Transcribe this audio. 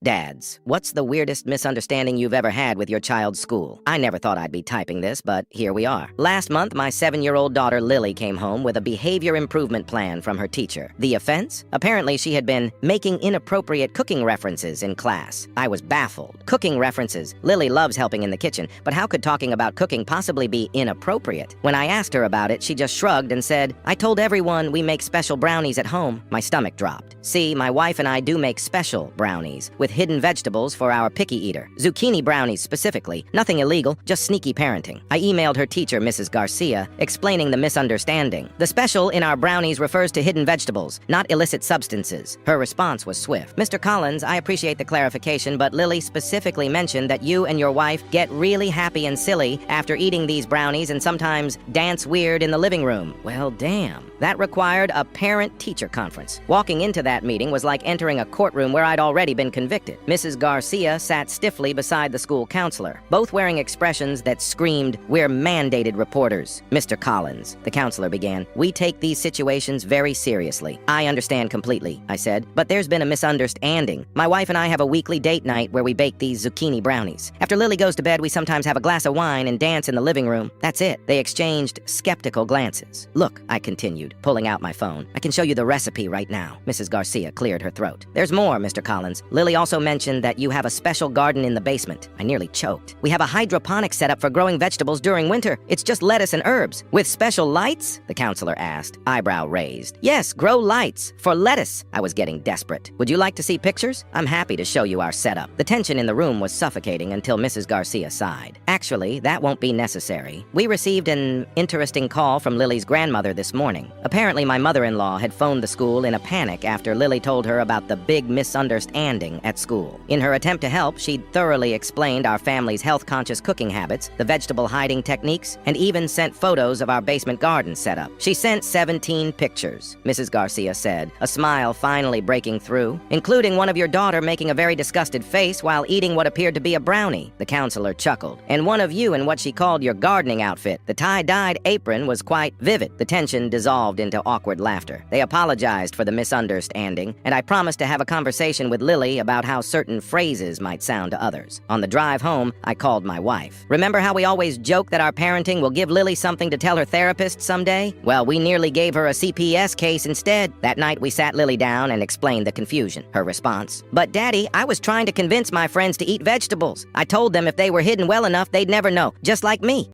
Dads, what's the weirdest misunderstanding you've ever had with your child's school? I never thought I'd be typing this, but here we are. Last month, my 7-year-old daughter Lily came home with a behavior improvement plan from her teacher. The offense? Apparently she had been making inappropriate cooking references in class. I was baffled. Cooking references. Lily loves helping in the kitchen, but how could talking about cooking possibly be inappropriate? When I asked her about it, she just shrugged and said, "I told everyone we make special brownies at home." My stomach dropped. See, my wife and I do make special brownies, with hidden vegetables for our picky eater. Zucchini brownies specifically. Nothing illegal, just sneaky parenting. I emailed her teacher, Mrs. Garcia, explaining the misunderstanding. The special in our brownies refers to hidden vegetables, not illicit substances. Her response was swift. "Mr. Collins, I appreciate the clarification, but Lily specifically mentioned that you and your wife get really happy and silly after eating these brownies and sometimes dance weird in the living room." Well, damn. That required a parent-teacher conference. Walking into that meeting was like entering a courtroom where I'd already been convicted. Mrs. Garcia sat stiffly beside the school counselor, both wearing expressions that screamed, "We're mandated reporters." "Mr. Collins," the counselor began, "we take these situations very seriously." "I understand completely," I said, "but there's been a misunderstanding. My wife and I have a weekly date night where we bake these zucchini brownies. After Lily goes to bed, we sometimes have a glass of wine and dance in the living room. That's it." They exchanged skeptical glances. "Look," I continued, pulling out my phone, "I can show you the recipe right now." Mrs. Garcia cleared her throat. "There's more, Mr. Collins. Lily also mentioned that you have a special garden in the basement." I nearly choked. "We have a hydroponic setup for growing vegetables during winter. It's just lettuce and herbs." "With special lights?" the counselor asked, eyebrow raised. "Yes, grow lights. For lettuce." I was getting desperate. "Would you like to see pictures? I'm happy to show you our setup." The tension in the room was suffocating until Mrs. Garcia sighed. "Actually, that won't be necessary. We received an interesting call from Lily's grandmother this morning. Apparently, my mother-in-law had phoned the school in a panic after Lily told her about the big misunderstanding at school. In her attempt to help, she'd thoroughly explained our family's health-conscious cooking habits, the vegetable hiding techniques, and even sent photos of our basement garden setup. She sent 17 pictures, Mrs. Garcia said, a smile finally breaking through, "including one of your daughter making a very disgusted face while eating what appeared to be a brownie." The counselor chuckled. "And one of you in what she called your gardening outfit. The tie-dyed apron was quite vivid." The tension dissolved into awkward laughter. They apologized for the misunderstanding, and I promised to have a conversation with Lily about how certain phrases might sound to others. On the drive home, I called my wife. "Remember how we always joke that our parenting will give Lily something to tell her therapist someday? Well, we nearly gave her a CPS case instead." That night, we sat Lily down and explained the confusion. Her response: "But Daddy, I was trying to convince my friends to eat vegetables. I told them if they were hidden well enough, they'd never know, just like me."